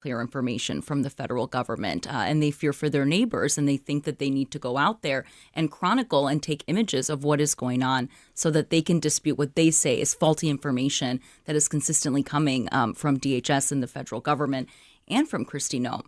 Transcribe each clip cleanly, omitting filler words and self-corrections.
clear information from the federal government, and they fear for their neighbors, and they think that they need to go out there and chronicle and take images of what is going on so that they can dispute what they say is faulty information that is consistently coming from DHS and the federal government and from Kristi Noem.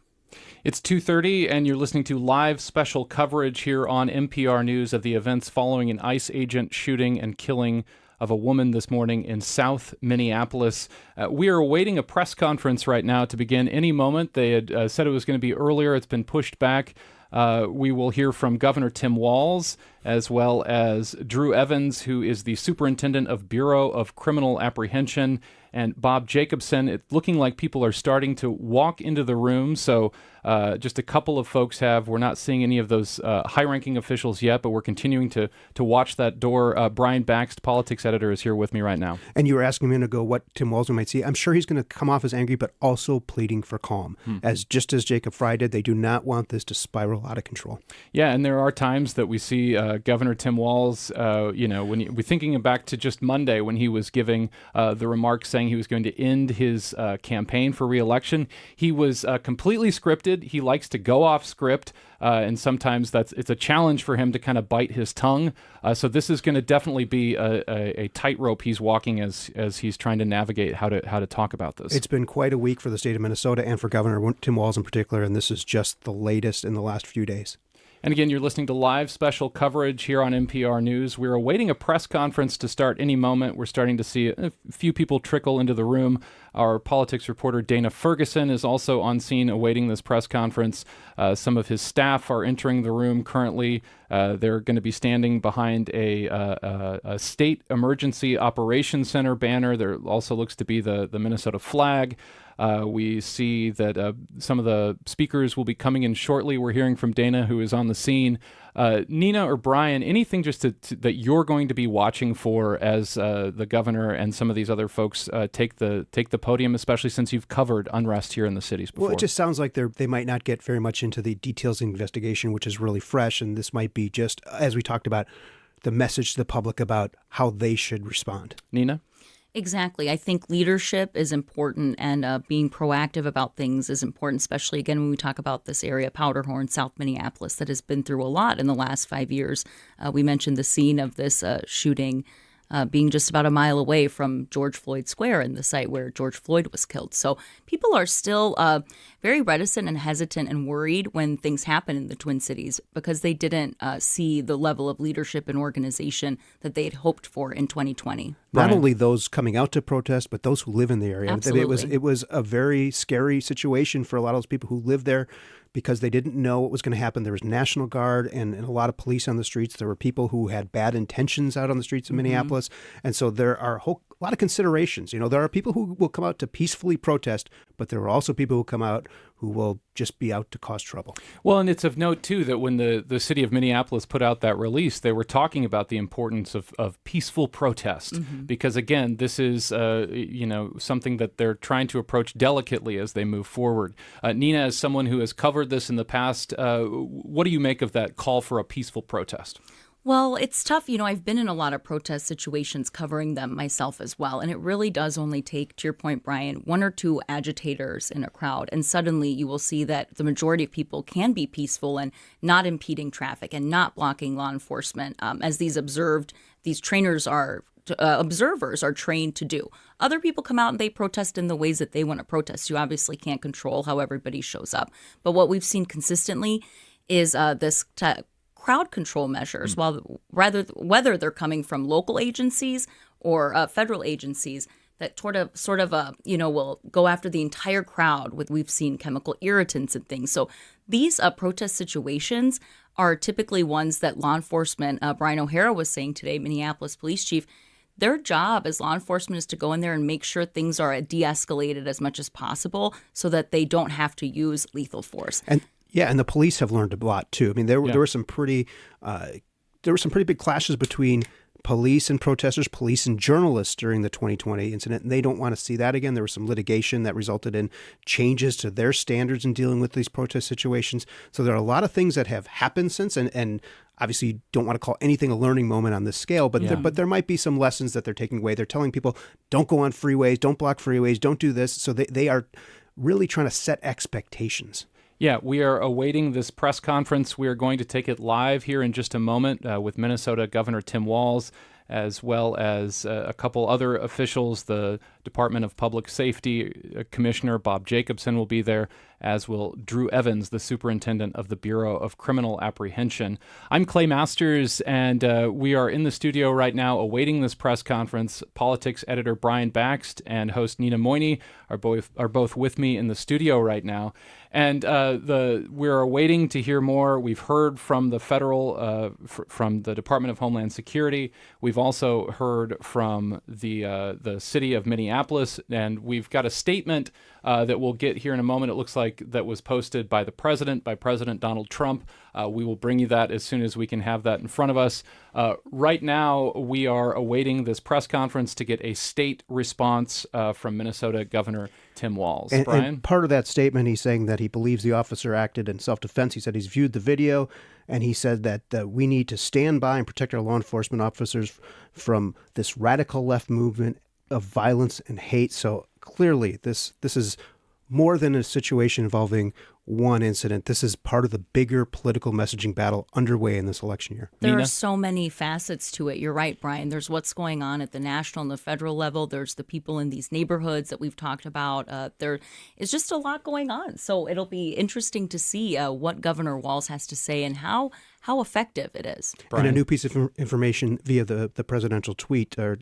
It's 2:30, and you're listening to live special coverage here on NPR News of the events following an ICE agent shooting and killing of a woman this morning in South Minneapolis. We are awaiting a press conference right now to begin any moment. They had said it was going to be earlier. It's been pushed back. We will hear from Governor Tim Walz, as well as Drew Evans, who is the superintendent of Bureau of Criminal Apprehension, and Bob Jacobson. It's looking like people are starting to walk into the room. So just a couple of folks have. We're not seeing any of those high-ranking officials yet, but we're continuing to watch that door. Brian Baxt, politics editor, is here with me right now. And you were asking me a minute ago what Tim Walz might see. I'm sure he's going to come off as angry, but also pleading for calm. Just as Jacob Frey did, they do not want this to spiral out of control. Yeah, and there are times that we see Governor Tim Walz, when we're thinking back to just Monday when he was giving the remarks saying he was going to end his campaign for re-election. He was completely scripted. He likes to go off script, and sometimes it's a challenge for him to kind of bite his tongue. So this is going to definitely be a tightrope he's walking as he's trying to navigate how to talk about this. It's been quite a week for the state of Minnesota and for Governor Tim Walz in particular, and this is just the latest in the last few days. And again, you're listening to live special coverage here on NPR News. We're awaiting a press conference to start any moment. We're starting to see a few people trickle into the room. Our politics reporter Dana Ferguson is also on scene awaiting this press conference. Some of his staff are entering the room currently. They're going to be standing behind a state emergency operations center banner. There also looks to be the Minnesota flag. We see that some of the speakers will be coming in shortly. We're hearing from Dana, who is on the scene. Nina or Brian, anything just that you're going to be watching for as the governor and some of these other folks take the podium, especially since you've covered unrest here in the cities before? Well, it just sounds like they might not get very much into the details of the investigation, which is really fresh, and this might be just, as we talked about, the message to the public about how they should respond. Nina? Exactly. I think leadership is important, and being proactive about things is important, especially, again, when we talk about this area, Powderhorn, South Minneapolis, that has been through a lot in the last 5 years. We mentioned the scene of this shooting being just about a mile away from George Floyd Square and the site where George Floyd was killed. So people are still very reticent and hesitant and worried when things happen in the Twin Cities because they didn't see the level of leadership and organization that they had hoped for in 2020. Not only those coming out to protest, but those who live in the area. Absolutely. It was a very scary situation for a lot of those people who live there because they didn't know what was going to happen. There was National Guard and a lot of police on the streets. There were people who had bad intentions out on the streets of Minneapolis. And so there are a lot of considerations. There are people who will come out to peacefully protest, but there are also people who come out who will just be out to cause trouble. Well, and it's of note, too, that when the city of Minneapolis put out that release, they were talking about the importance of peaceful protest. Because, again, this is, something that they're trying to approach delicately as they move forward. Nina, as someone who has covered this in the past, what do you make of that call for a peaceful protest? Well, it's tough. I've been in a lot of protest situations covering them myself as well. And it really does only take, to your point, Brian, one or two agitators in a crowd. And suddenly you will see that the majority of people can be peaceful and not impeding traffic and not blocking law enforcement, as these observers are trained to do. Other people come out and they protest in the ways that they want to protest. You obviously can't control how everybody shows up. But what we've seen consistently is this crowd control measures, whether they're coming from local agencies or federal agencies that will go after the entire crowd. We've seen chemical irritants and things. So these protest situations are typically ones that law enforcement, Brian O'Hara was saying today, Minneapolis police chief, their job as law enforcement is to go in there and make sure things are de-escalated as much as possible so that they don't have to use lethal force. And the police have learned a lot too. I mean, there were some pretty big clashes between police and protesters, police and journalists during the 2020 incident, and they don't want to see that again. There was some litigation that resulted in changes to their standards in dealing with these protest situations. So there are a lot of things that have happened since, and obviously you don't want to call anything a learning moment on this scale, but there might be some lessons that they're taking away. They're telling people, don't go on freeways, don't block freeways, don't do this. So they are really trying to set expectations. Yeah, we are awaiting this press conference. We are going to take it live here in just a moment with Minnesota Governor Tim Walz, as well as a couple other officials. The Department of Public Safety Commissioner Bob Jacobson will be there, as will Drew Evans, the superintendent of the Bureau of Criminal Apprehension. I'm Clay Masters, and we are in the studio right now awaiting this press conference. Politics editor Brian Baxt and host Nina Moyni are both with me in the studio right now. And we're awaiting to hear more. We've heard from the federal, from the Department of Homeland Security. We've also heard from the city of Minneapolis, and we've got a statement that we'll get here in a moment. It looks like that was posted by by President Donald Trump. We will bring you that as soon as we can have that in front of us. Right now, we are awaiting this press conference to get a state response from Minnesota Governor Tim Walz. Brian? And part of that statement, he's saying that he believes the officer acted in self-defense. He said he's viewed the video, and he said that we need to stand by and protect our law enforcement officers from this radical left movement of violence and hate. So clearly, this is more than a situation involving one incident. This is part of the bigger political messaging battle underway in this election year. There Nina? are so many facets to it. You're right, Brian. There's what's going on at the national and the federal level. There's the people in these neighborhoods that we've talked about. There is just a lot going on. So it'll be interesting to see what Governor Walz has to say and how effective it is. Brian? And a new piece of information via the presidential tweet or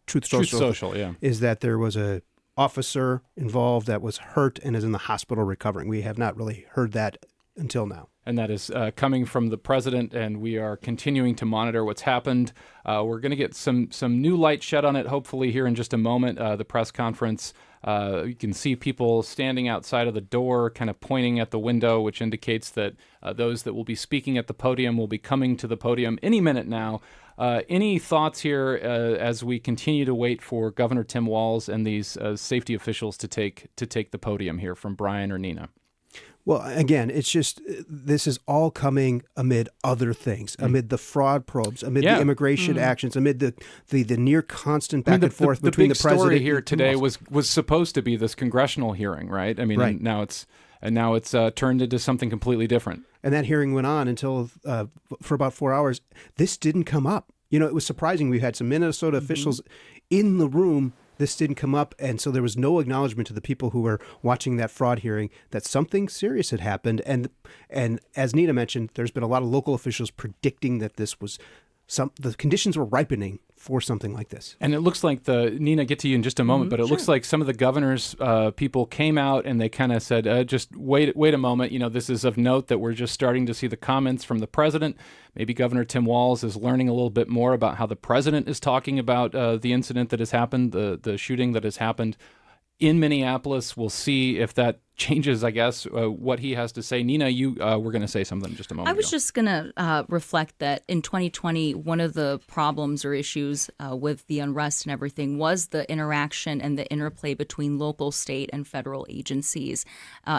Truth Social, yeah. is that there was a officer involved that was hurt and is in the hospital recovering. We have not really heard that until now. And that is coming from the president, and we are continuing to monitor what's happened. We're going to get some new light shed on it, hopefully, here in just a moment. The press conference, you can see people standing outside of the door, kind of pointing at the window, which indicates that those that will be speaking at the podium will be coming to the podium any minute now. Any thoughts here as we continue to wait for Governor Tim Walz and these safety officials to take the podium here from Brian or Nina? Well, again, it's just this is all coming amid other things, amid the fraud probes, amid the immigration actions, amid the near constant back and forth between the president. The big story here today was supposed to be this congressional hearing, right? I mean, right. now it's turned into something completely different. And that hearing went on until for about 4 hours. This didn't come up. You know, it was surprising. We had some Minnesota officials in the room. This didn't come up, and so there was no acknowledgement to the people who were watching that fraud hearing that something serious had happened. And as Nina mentioned, there's been a lot of local officials predicting that this was the conditions were ripening for something like this. And it looks like Nina, get to you in just a moment, but it looks like some of the governor's people came out and they kind of said, just wait a moment. You know, this is of note that we're just starting to see the comments from the president. Maybe Governor Tim Walz is learning a little bit more about how the president is talking about the incident that has happened, the shooting that has happened in Minneapolis. We'll see if that changes, I guess, what he has to say. Nina, you were going to say something just a moment ago. I was just going to reflect that in 2020, one of the problems or issues with the unrest and everything was the interaction and the interplay between local, state, and federal agencies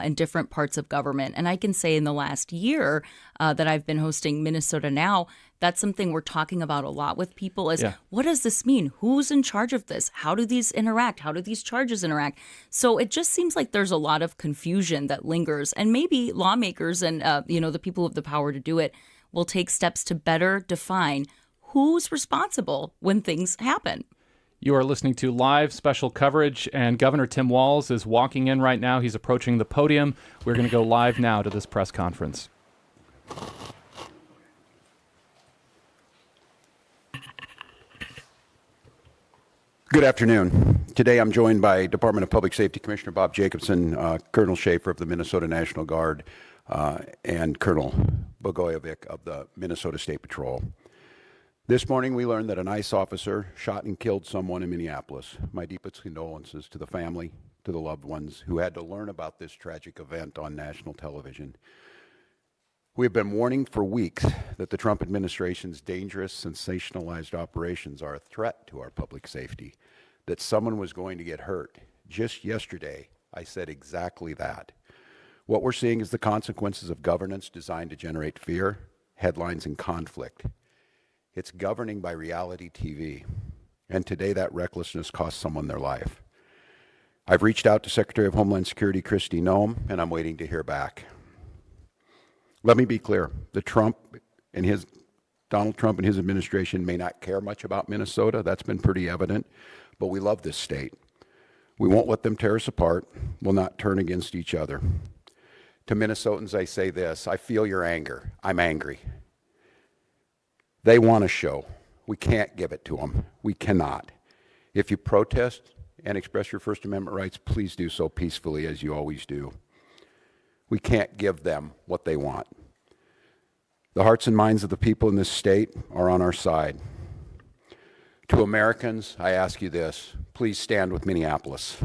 in different parts of government. And I can say in the last year that I've been hosting Minnesota Now, that's something we're talking about a lot with people is what does this mean? Who's in charge of this? How do these interact? How do these charges interact? So it just seems like there's a lot of confusion that lingers, and maybe lawmakers and the people who have the power to do it will take steps to better define who's responsible when things happen. You are listening to live special coverage, and Governor Tim Walz is walking in right now. He's approaching the podium. We're going to go live now to this press conference. Good afternoon. Today I'm joined by Department of Public Safety Commissioner Bob Jacobson, Colonel Schaefer of the Minnesota National Guard, and Colonel Bogojevic of the Minnesota State Patrol. This morning we learned that an ICE officer shot and killed someone in Minneapolis. My deepest condolences to the family, to the loved ones who had to learn about this tragic event on national television. We have been warning for weeks that the Trump administration's dangerous, sensationalized operations are a threat to our public safety, that someone was going to get hurt. Just yesterday, I said exactly that. What we're seeing is the consequences of governance designed to generate fear, headlines, and conflict. It's governing by reality TV, and today that recklessness cost someone their life. I've reached out to Secretary of Homeland Security Kristi Noem, and I'm waiting to hear back. Let me be clear. Donald Trump and his administration may not care much about Minnesota. That's been pretty evident. But we love this state. We won't let them tear us apart. We'll not turn against each other. To Minnesotans, I say this. I feel your anger. I'm angry. They want a show. We can't give it to them. We cannot. If you protest and express your First Amendment rights, please do so peacefully, as you always do. We can't give them what they want. The hearts and minds of the people in this state are on our side. To Americans, I ask you this, please stand with Minneapolis.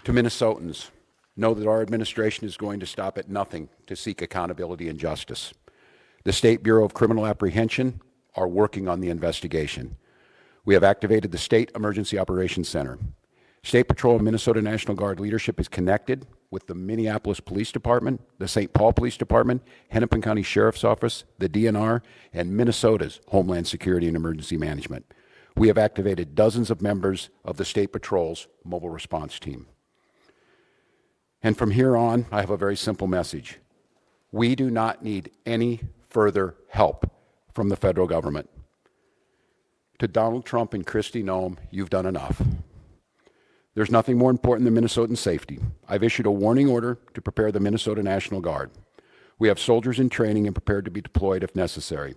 To Minnesotans, know that our administration is going to stop at nothing to seek accountability and justice. The State Bureau of Criminal Apprehension are working on the investigation. We have activated the State Emergency Operations Center. State Patrol and Minnesota National Guard leadership is connected with the Minneapolis Police Department, the St. Paul Police Department, Hennepin County Sheriff's Office, the DNR, and Minnesota's Homeland Security and Emergency Management. We have activated dozens of members of the State Patrol's mobile response team. And from here on, I have a very simple message. We do not need any further help from the federal government. To Donald Trump and Kristi Noem, you've done enough. There's nothing more important than Minnesotan safety. I've issued a warning order to prepare the Minnesota National Guard. We have soldiers in training and prepared to be deployed if necessary.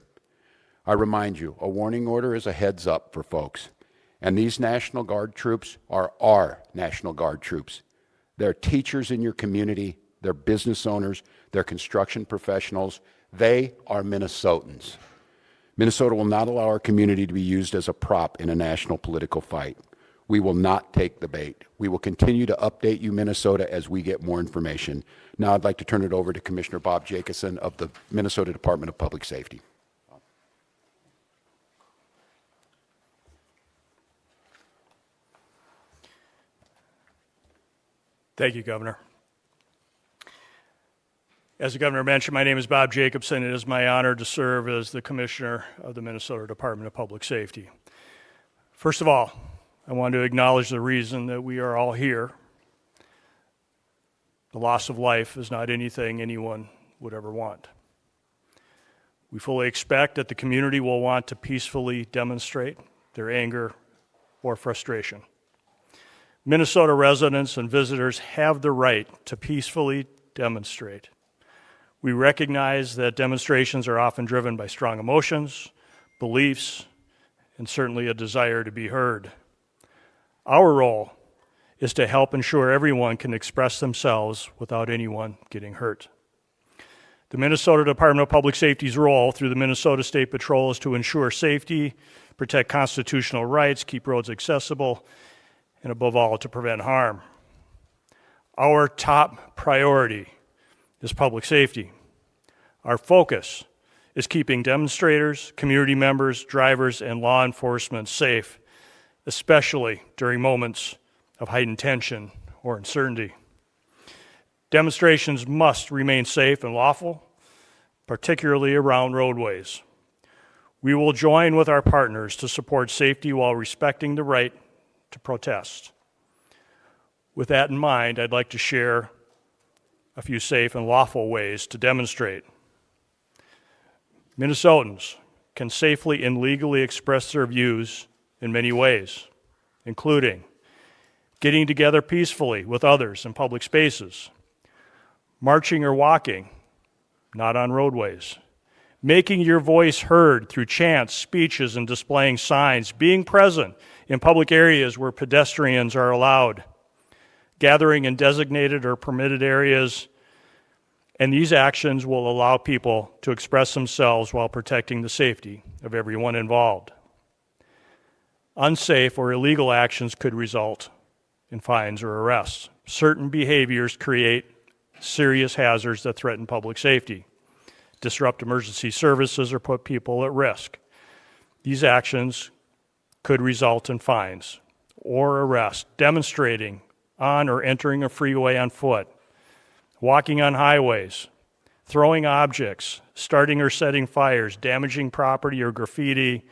I remind you, a warning order is a heads up for folks. And these National Guard troops are our National Guard troops. They're teachers in your community, they're business owners, they're construction professionals. They are Minnesotans. Minnesota will not allow our community to be used as a prop in a national political fight. We will not take the bait. We will continue to update you, Minnesota, as we get more information. Now I'd like to turn it over to Commissioner Bob Jacobson of the Minnesota Department of Public Safety. Thank you, Governor. As the Governor mentioned, my name is Bob Jacobson. It is my honor to serve as the Commissioner of the Minnesota Department of Public Safety. First of all, I want to acknowledge the reason that we are all here. The loss of life is not anything anyone would ever want. We fully expect that the community will want to peacefully demonstrate their anger or frustration. Minnesota residents and visitors have the right to peacefully demonstrate. We recognize that demonstrations are often driven by strong emotions, beliefs, and certainly a desire to be heard. Our role is to help ensure everyone can express themselves without anyone getting hurt. The Minnesota Department of Public Safety's role through the Minnesota State Patrol is to ensure safety, protect constitutional rights, keep roads accessible, and above all, to prevent harm. Our top priority is public safety. Our focus is keeping demonstrators, community members, drivers, and law enforcement safe, especially during moments of heightened tension or uncertainty. Demonstrations must remain safe and lawful, particularly around roadways. We will join with our partners to support safety while respecting the right to protest. With that in mind, I'd like to share a few safe and lawful ways to demonstrate. Minnesotans can safely and legally express their views in many ways, including getting together peacefully with others in public spaces, marching or walking, not on roadways, making your voice heard through chants, speeches, and displaying signs, being present in public areas where pedestrians are allowed, gathering in designated or permitted areas, and these actions will allow people to express themselves while protecting the safety of everyone involved. Unsafe or illegal actions could result in fines or arrests. Certain behaviors create serious hazards that threaten public safety, disrupt emergency services, or put people at risk. These actions could result in fines or arrest. Demonstrating on or entering a freeway on foot, walking on highways, throwing objects, starting or setting fires, damaging property or graffiti,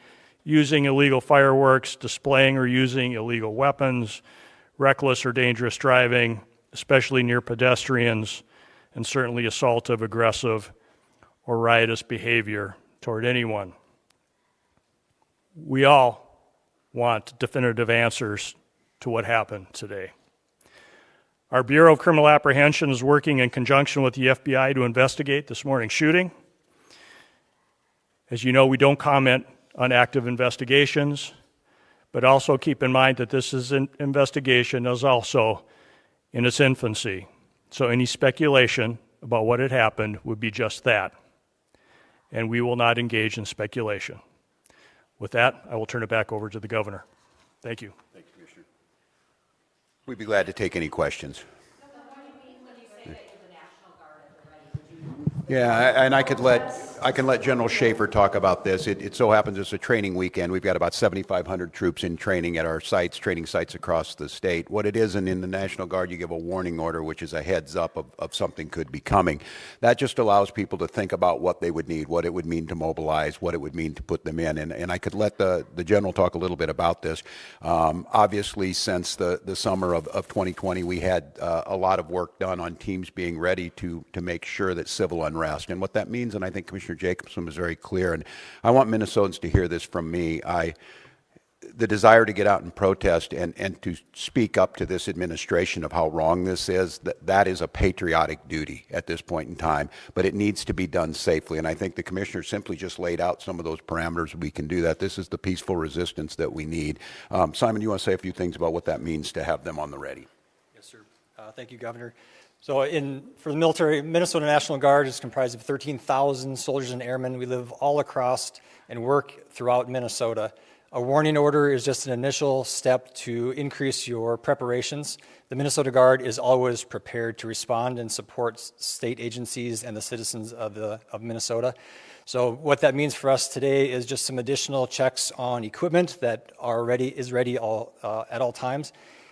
using illegal fireworks, displaying or using illegal weapons, reckless or dangerous driving, especially near pedestrians, and certainly assaultive, aggressive, or riotous behavior toward anyone. We all want definitive answers to what happened today. Our Bureau of Criminal Apprehension is working in conjunction with the FBI to investigate this morning's shooting. As you know, we don't comment on active investigations, but also keep in mind that this investigation is also in its infancy. So any speculation about what had happened would be just that. And we will not engage in speculation. With that, I will turn it back over to the governor. Thank you. Thank you, Commissioner. We'd be glad to take any questions. Yeah, and I can let General Schaefer talk about this. It so happens it's a training weekend. We've got about 7,500 troops in training at our sites, training sites across the state. What it is, and in the National Guard, you give a warning order, which is a heads up of something could be coming. That just allows people to think about what they would need, what it would mean to mobilize, what it would mean to put them in. And I could let the General talk a little bit about this. Obviously, since the summer of 2020, we had a lot of work done on teams being ready to make sure that civil unrest. And what that means, and I think Commissioner Jacobson was very clear, and I want Minnesotans to hear this from me, the desire to get out and protest and to speak up to this administration of how wrong this is, that is a patriotic duty at this point in time, but it needs to be done safely. And I think the Commissioner simply just laid out some of those parameters. We can do that. This is the peaceful resistance that we need. Simon, you want to say a few things about what that means to have them on the ready? Yes, sir. Thank you, Governor. So for the military, Minnesota National Guard is comprised of 13,000 soldiers and airmen. We live all across and work throughout Minnesota. A warning order is just an initial step to increase your preparations. The Minnesota Guard is always prepared to respond and support state agencies and the citizens of Minnesota. So what that means for us today is just some additional checks on equipment that is ready at all times,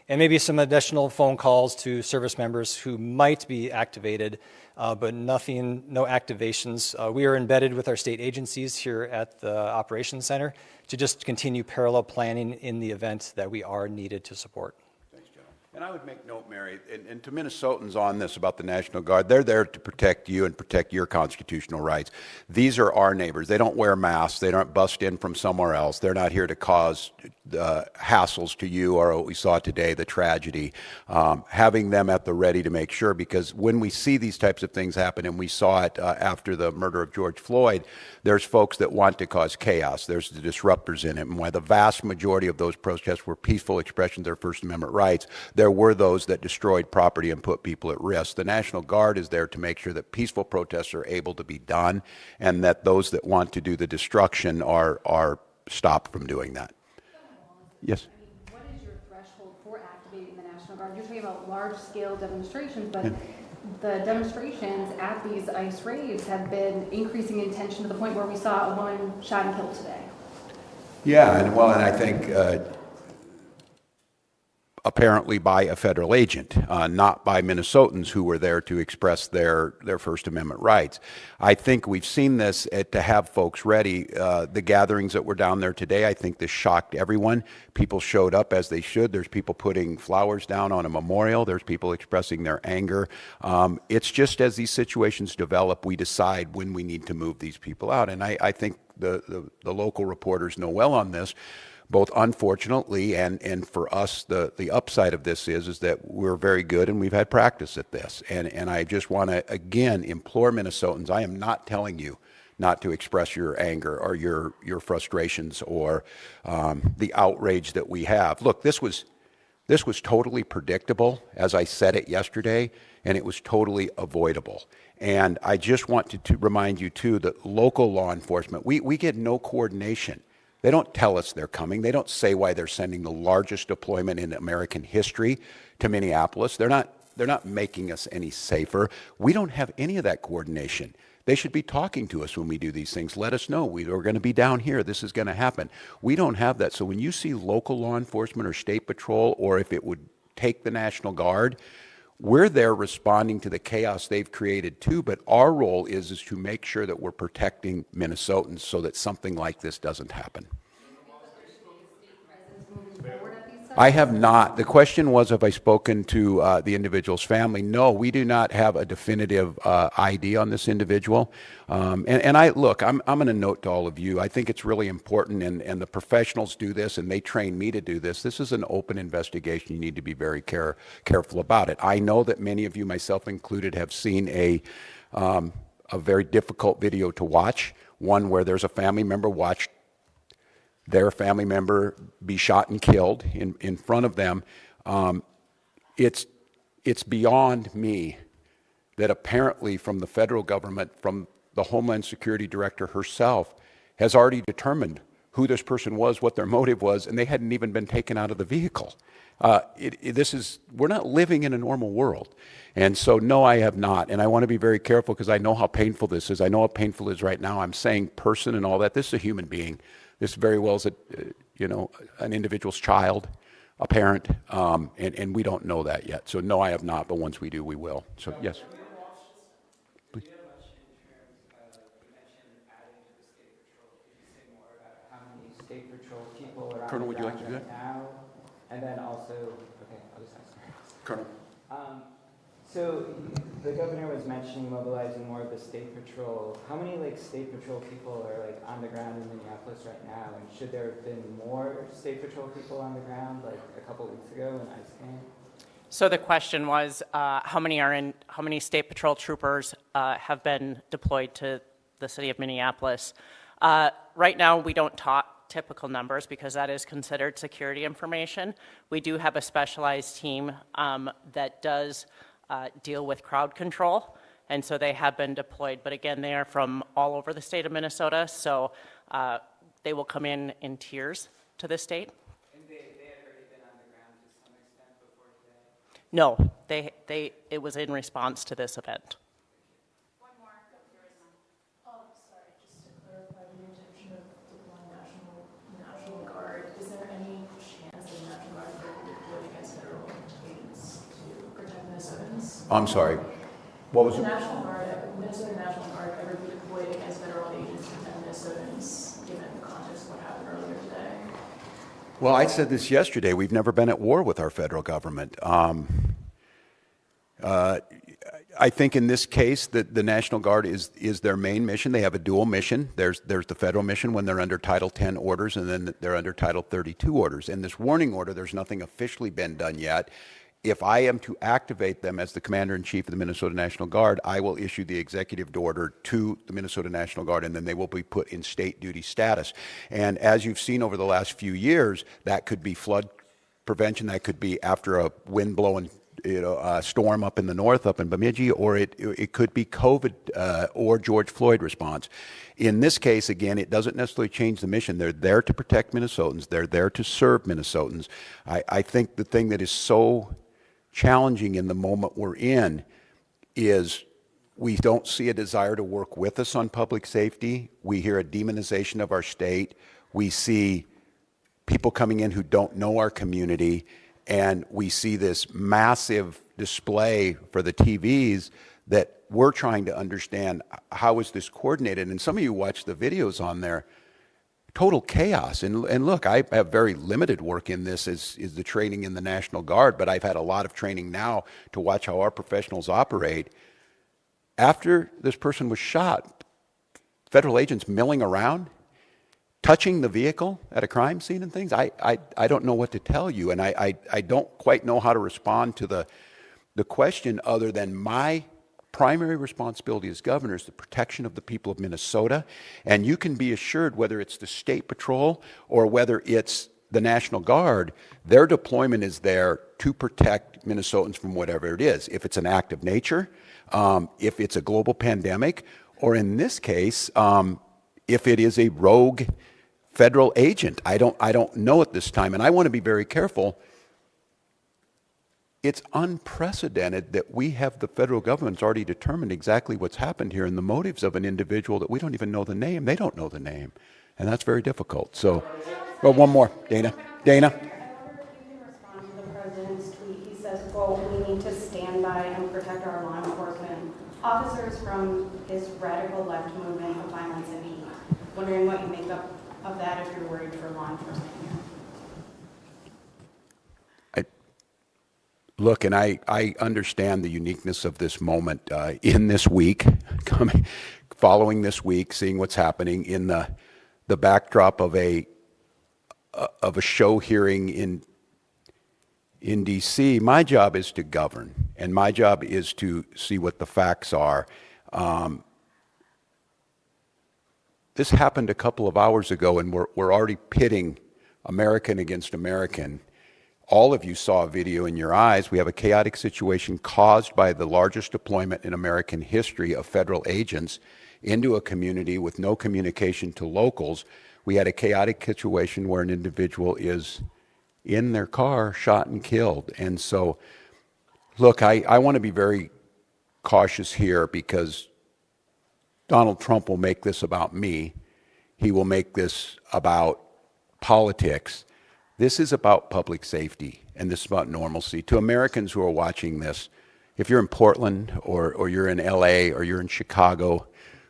and maybe some additional phone calls to service members who might be activated, but no activations. We are embedded with our state agencies here at the Operations Center to just continue parallel planning in the event that we are needed to support. Thanks, John. And I would make note, Mary, and to Minnesotans on this about the National Guard, they're there to protect you and protect your constitutional rights. These are our neighbors. They don't wear masks. They don't bust in from somewhere else. They're not here to cause hassles to you or what we saw today, the tragedy. Having them at the ready to make sure, because when we see these types of things happen, and we saw it after the murder of George Floyd, there's folks that want to cause chaos. There's the disruptors in it. And while the vast majority of those protests were peaceful expressions of their First Amendment rights, there were those that destroyed property and put people at risk. The National Guard is there to make sure that peaceful protests are able to be done, and that those that want to do the destruction are stopped from doing that. Yes? What is your threshold for activating the National Guard? You're talking about large-scale demonstrations, but the demonstrations at these ICE raids have been increasing in tension to the point where we saw a woman shot and killed today. Yeah, and I think apparently by a federal agent, not by Minnesotans who were there to express their First Amendment rights. I think we've seen this to have folks ready. The gatherings that were down there today, I think this shocked everyone. People showed up as they should. There's people putting flowers down on a memorial. There's people expressing their anger. It's just as these situations develop, we decide when we need to move these people out. And I think the local reporters know well on this. Both unfortunately and for us, the upside of this is that we're very good and we've had practice at this. And I just want to, again, implore Minnesotans, I am not telling you not to express your anger or your frustrations or the outrage that we have. Look, this was totally predictable, as I said it yesterday, and it was totally avoidable. And I just want to remind you, too, that local law enforcement, we get no coordination. They don't tell us they're coming. They don't say why they're sending the largest deployment in American history to Minneapolis. They're not making us any safer. We don't have any of that coordination. They should be talking to us when we do these things. Let us know. We're going to be down here. This is going to happen. We don't have that. So when you see local law enforcement or state patrol, or if it would take the National Guard, we're there responding to the chaos they've created too, but our role is to make sure that we're protecting Minnesotans so that something like this doesn't happen. I have not. The question was, have I spoken to the individual's family? No, we do not have a definitive ID on this individual. And I look, I'm going to note to all of you, I think it's really important, and the professionals do this, and they train me to do this. This is an open investigation. You need to be very careful about it. I know that many of you, myself included, have seen a very difficult video to watch, one where there's a family member watched their family member be shot and killed in front of them. It's beyond me that apparently from the federal government, from the Homeland Security Director herself, has already determined who this person was, what their motive was, and they hadn't even been taken out of the vehicle. We're not living in a normal world. And so, no, I have not. And I want to be very careful because I know how painful this is. I know how painful it is right now. I'm saying person and all that. This is a human being. This very well is an individual's child, a parent, and we don't know that yet. So no, I have not, but once we do, we will. So yes. Please. State Patrol people are Colonel, would you like to do that? Now, and then also, okay, I'll just ask. Colonel. So the governor was mentioning mobilizing more of the State Patrol. How many State Patrol people are on the ground in Minneapolis right now? And should there have been more State Patrol people on the ground a couple weeks ago when ICE came? So the question was, how many State Patrol troopers have been deployed to the city of Minneapolis? Right now, we don't talk typical numbers because that is considered security information. We do have a specialized team that does deal with crowd control, and so they have been deployed. But again, they are from all over the state of Minnesota, so they will come in tiers to the state. And they had already been on the ground to some extent before today? No, it was in response to this event. One more. Sorry, just to clarify the intention of deploying National Guard, is there any chance that the National Guard will be deployed against federal agents to protect Minnesotans? I'm sorry. What was the it? Minnesota National Guard ever be deployed against federal agents to protect Minnesotans, given the context of what happened earlier today? Well, I said this yesterday. We've never been at war with our federal government. I think in this case that the National Guard is their main mission. They have a dual mission. There's the federal mission when they're under Title 10 orders, and then they're under Title 32 orders. In this warning order, there's nothing officially been done yet. If I am to activate them as the Commander-in-Chief of the Minnesota National Guard, I will issue the executive order to the Minnesota National Guard, and then they will be put in state duty status. And as you've seen over the last few years, that could be flood prevention, that could be after a wind-blowing storm up in the north, up in Bemidji, or it could be COVID or George Floyd response. In this case, again, it doesn't necessarily change the mission. They're there to protect Minnesotans. They're there to serve Minnesotans. I think the thing that is so challenging in the moment we're in is we don't see a desire to work with us on public safety. We hear a demonization of our state. We see people coming in who don't know our community, and we see this massive display for the TVs that we're trying to understand how is this coordinated. And some of you watch the videos on there, total chaos. And look, I have very limited work in this is the training in the National Guard, but I've had a lot of training now to watch how our professionals operate. After this person was shot, federal agents milling around, touching the vehicle at a crime scene and things. I don't know what to tell you, and I don't quite know how to respond to the question other than my primary responsibility as governor is the protection of the people of Minnesota. And you can be assured whether it's the State Patrol or whether it's the National Guard, their deployment is there to protect Minnesotans from whatever it is. If it's an act of nature, if it's a global pandemic, or in this case, if it is a rogue federal agent. I don't know at this time, and I want to be very careful. It's unprecedented that we have the federal government's already determined exactly what's happened here and the motives of an individual that we don't even know the name. They don't know the name, and that's very difficult. So, well, one more, Dana. I wonder if you can respond to the president's tweet. He says, quote, "We need to stand by and protect our law enforcement officers from his radical left movement of violence and hate." Wondering what you make of that, if you're worried for law enforcement here. look, and I understand the uniqueness of this moment in this week, following this week, seeing what's happening in the backdrop of a show hearing in D.C. My job is to govern, and my job is to see what the facts are. This happened a couple of hours ago, and we're already pitting American against American. All of you saw a video in your eyes. We have a chaotic situation caused by the largest deployment in American history of federal agents into a community with no communication to locals. We had a chaotic situation where an individual is in their car, shot and killed. And so, look, I want to be very cautious here, because Donald Trump will make this about me. He will make this about politics. This is about public safety, and this is about normalcy. To Americans who are watching this, if you're in Portland or you're in LA or you're in Chicago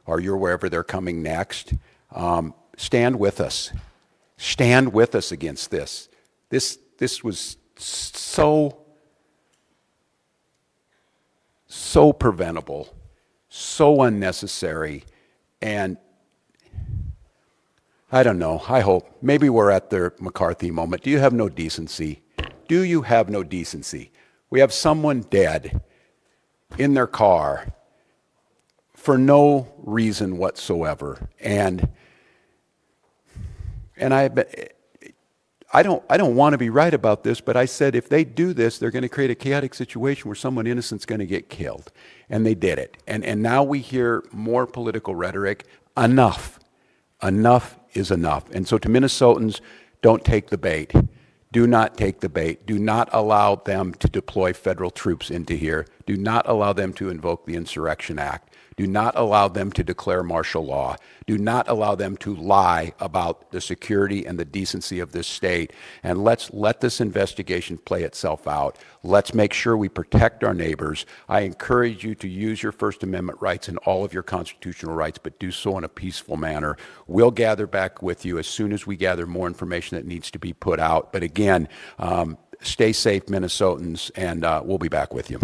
or you're wherever they're coming next, stand with us. Stand with us against this. This was so preventable, so unnecessary, and I don't know, I hope. Maybe we're at the McCarthy moment. Do you have no decency? Do you have no decency? We have someone dead in their car for no reason whatsoever. And I don't want to be right about this, but I said if they do this, they're going to create a chaotic situation where someone innocent's going to get killed. And they did it. And now we hear more political rhetoric. Enough. Enough is enough. And so to Minnesotans, don't take the bait. Do not take the bait. Do not allow them to deploy federal troops into here. Do not allow them to invoke the Insurrection Act. Do not allow them to declare martial law. Do not allow them to lie about the security and the decency of this state. And let's let this investigation play itself out. Let's make sure we protect our neighbors. I encourage you to use your First Amendment rights and all of your constitutional rights, but do so in a peaceful manner. We'll gather back with you as soon as we gather more information that needs to be put out. But again, stay safe, Minnesotans, and we'll be back with you.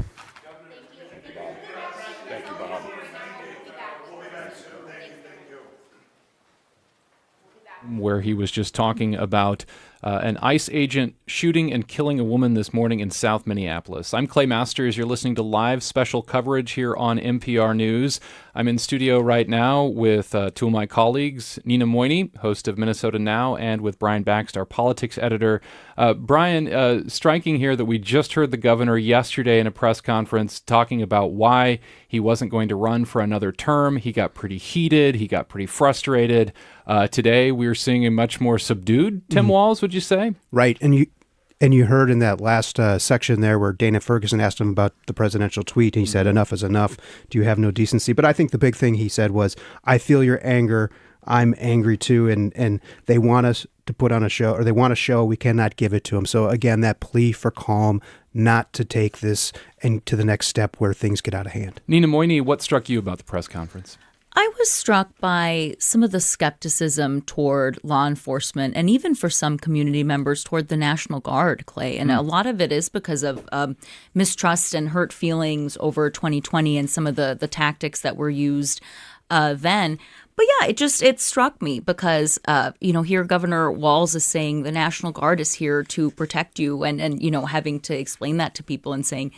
Where he was just talking about an ICE agent shooting and killing a woman this morning in South Minneapolis. I'm Clay Masters. You're listening to live special coverage here on NPR News. I'm in studio right now with two of my colleagues, Nina Moyni, host of Minnesota Now, and with Brian Baxt, our politics editor. Brian, striking here that we just heard the governor yesterday in a press conference talking about why he wasn't going to run for another term. He got pretty heated. He got pretty frustrated. Today, we're seeing a much more subdued Tim Walz, would you say? Right. And you heard in that last section there where Dana Ferguson asked him about the presidential tweet, and he said, enough is enough. Do you have no decency? But I think the big thing he said was, I feel your anger. I'm angry too. And they want us to put on a show, or they want a show. We cannot give it to them. So again, that plea for calm, not to take this and to the next step where things get out of hand. Nina Moyni, what struck you about the press conference? I was struck by some of the skepticism toward law enforcement, and even for some community members toward the National Guard, Clay. And a lot of it is because of mistrust and hurt feelings over 2020 and some of the tactics that were used then. But yeah, it struck me because, here Governor Walz is saying the National Guard is here to protect you, and having to explain that to people and saying,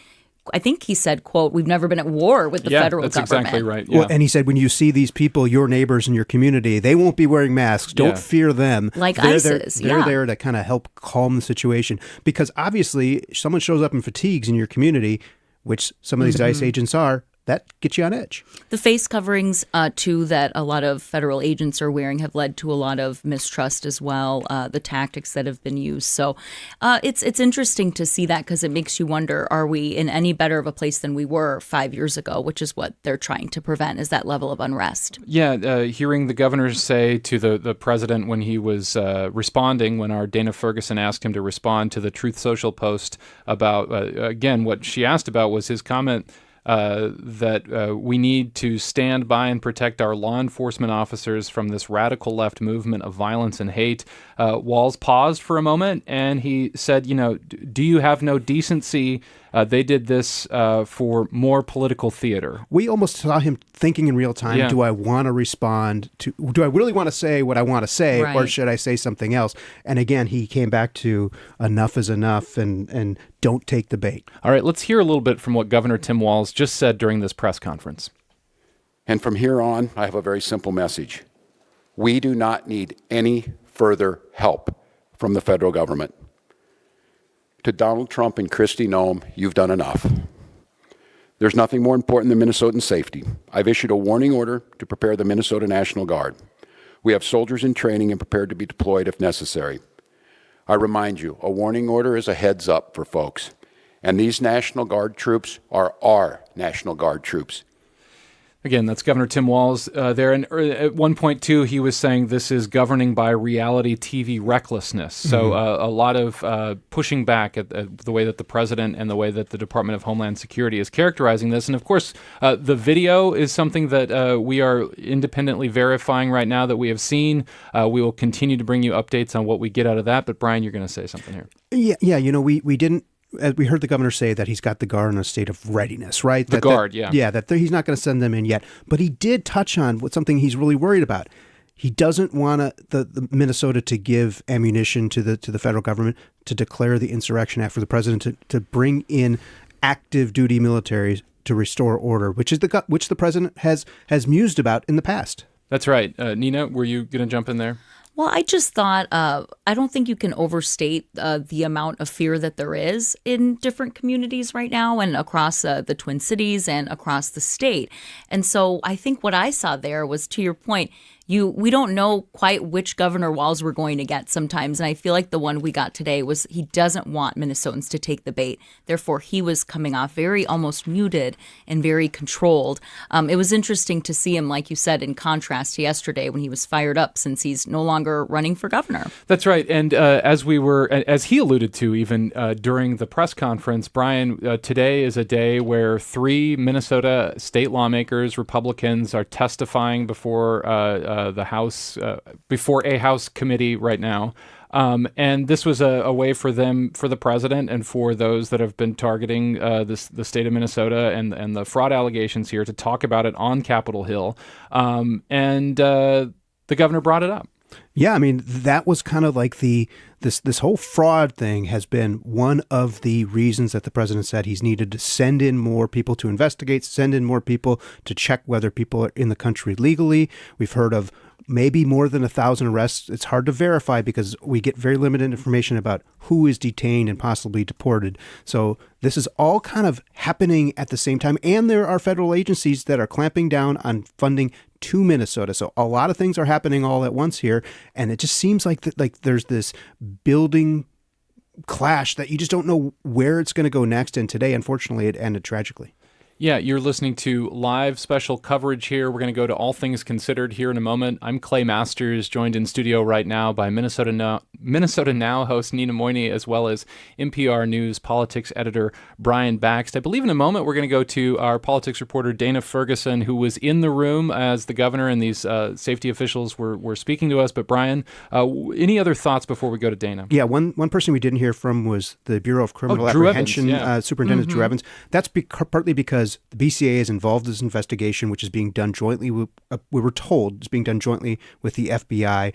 I think he said, quote, we've never been at war with the federal government. Yeah, that's exactly right. Yeah. Well, and he said, when you see these people, your neighbors in your community, they won't be wearing masks. Don't fear them. Like ISIS. They're there to kind of help calm the situation. Because obviously, someone shows up in fatigues in your community, which some of these ICE agents are, that gets you on edge. The face coverings, too, that a lot of federal agents are wearing have led to a lot of mistrust as well, the tactics that have been used. So it's interesting to see that, because it makes you wonder, are we in any better of a place than we were 5 years ago, which is what they're trying to prevent, is that level of unrest. Yeah, hearing the governor say to the president when he was responding, when our Dana Ferguson asked him to respond to the Truth Social post about, again, what she asked about was his comment that we need to stand by and protect our law enforcement officers from this radical left movement of violence and hate. Walz paused for a moment and he said, do you have no decency? They did this for more political theater. We almost saw him thinking in real time, Yeah. do I want to respond to, do I really want to say what I want to say, or Right. should I say something else? And again, he came back to enough is enough and don't take the bait. All right, let's hear a little bit from what Governor Tim Walz just said during this press conference. And from here on, I have a very simple message. We do not need any further help from the federal government. To Donald Trump and Kristi Noem, you've done enough. There's nothing more important than Minnesotan safety. I've issued a warning order to prepare the Minnesota National Guard. We have soldiers in training and prepared to be deployed if necessary. I remind you, a warning order is a heads up for folks. And these National Guard troops are our National Guard troops. Again, that's Governor Tim Walz there. And at one point, too, he was saying this is governing by reality TV recklessness. So a lot of pushing back at the way that the president and the way that the Department of Homeland Security is characterizing this. And, of course, the video is something that we are independently verifying right now that we have seen. We will continue to bring you updates on what we get out of that. But, Brian, you're going to say something here. Yeah. You know, we didn't. We heard the governor say that he's got the Guard in a state of readiness, right? The Guard, yeah. Yeah, that he's not going to send them in yet. But he did touch on something he's really worried about. He doesn't want the Minnesota to give ammunition to the federal government to declare the insurrection act for the president to bring in active duty militaries to restore order, which the president has mused about in the past. That's right. Nina, were you going to jump in there? Well, I just thought, I don't think you can overstate the amount of fear that there is in different communities right now and across the Twin Cities and across the state. And so I think what I saw there was, to your point, we don't know quite which Governor Walz we're going to get sometimes. And I feel like the one we got today was he doesn't want Minnesotans to take the bait. Therefore, he was coming off very almost muted and very controlled. It was interesting to see him, like you said, in contrast to yesterday when he was fired up since he's no longer running for governor. That's right. And as he alluded to even during the press conference, Brian, today is a day where 3 Minnesota state lawmakers, Republicans, are testifying before the House, before a House committee right now. And this was a way for the president and for those that have been targeting the state of Minnesota and the fraud allegations here to talk about it on Capitol Hill. And the governor brought it up. Yeah, I mean, that was kind of like this whole fraud thing has been one of the reasons that the president said he's needed to send in more people to investigate, send in more people to check whether people are in the country legally. We've heard of maybe more than 1,000 arrests. It's hard to verify because we get very limited information about who is detained and possibly deported. So this is all kind of happening at the same time. And there are federal agencies that are clamping down on funding to Minnesota. So a lot of things are happening all at once here. And it just seems like there's this building clash that you just don't know where it's going to go next. And today, unfortunately, it ended tragically. Yeah, you're listening to live special coverage here. We're going to go to All Things Considered here in a moment. I'm Clay Masters, joined in studio right now by Minnesota Now host Nina Moyni, as well as NPR News politics editor Brian Baxt. I believe in a moment we're going to go to our politics reporter Dana Ferguson, who was in the room as the governor and these safety officials were speaking to us. But Brian, any other thoughts before we go to Dana? Yeah, one person we didn't hear from was the Bureau of Criminal Apprehension Superintendent Drew Evans. That's partly because the BCA is involved in this investigation, which is being done jointly. We were told it's being done jointly with the FBI.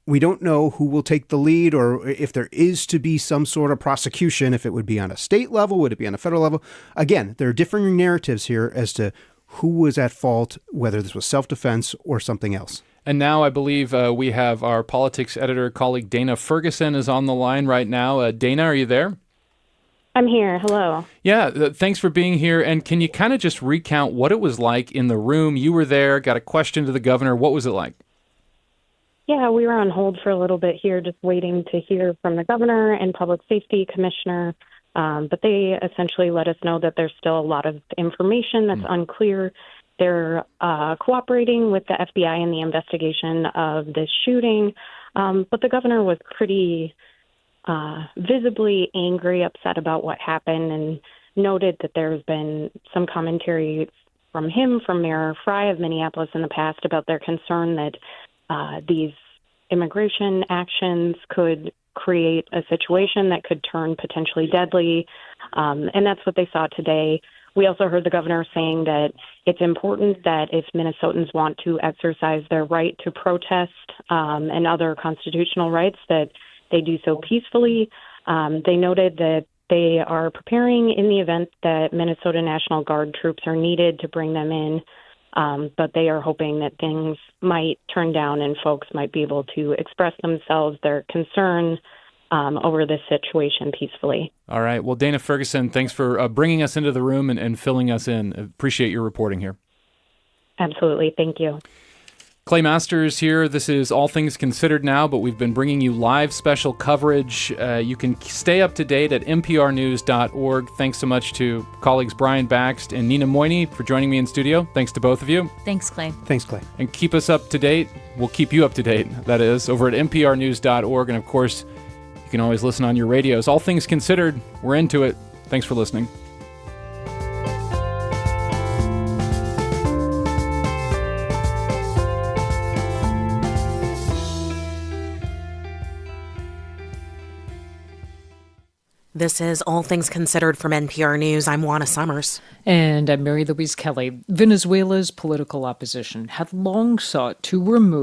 We don't know who will take the lead or if there is to be some sort of prosecution, if it would be on a state level, would it be on a federal level? Again, there are differing narratives here as to who was at fault, whether this was self-defense or something else. And now I believe we have our politics editor colleague Dana Ferguson is on the line right now. Dana, are you there? I'm here. Hello. Yeah, thanks for being here. And can you kind of just recount what it was like in the room? You were there, got a question to the governor. What was it like? Yeah, we were on hold for a little bit here, just waiting to hear from the governor and public safety commissioner. But they essentially let us know that there's still a lot of information that's unclear. They're cooperating with the FBI in the investigation of this shooting. But the governor was pretty visibly angry, upset about what happened, and noted that there's been some commentary from him, from Mayor Frey of Minneapolis in the past about their concern that these immigration actions could create a situation that could turn potentially deadly. And that's what they saw today. We also heard the governor saying that it's important that if Minnesotans want to exercise their right to protest and other constitutional rights, that they do so peacefully. They noted that they are preparing in the event that Minnesota National Guard troops are needed to bring them in, but they are hoping that things might turn down and folks might be able to express themselves, their concern over this situation peacefully. All right. Well, Dana Ferguson, thanks for bringing us into the room and filling us in. Appreciate your reporting here. Absolutely. Thank you. Clay Masters here. This is All Things Considered now, but we've been bringing you live special coverage. You can stay up to date at nprnews.org. Thanks so much to colleagues Brian Baxt and Nina Moyni for joining me in studio. Thanks to both of you. Thanks, Clay. Thanks, Clay. And keep us up to date. We'll keep you up to date, that is, over at nprnews.org. And of course, you can always listen on your radios. All Things Considered, we're into it. Thanks for listening. This is All Things Considered from NPR News. I'm Juana Summers. And I'm Mary Louise Kelly. Venezuela's political opposition had long sought to remove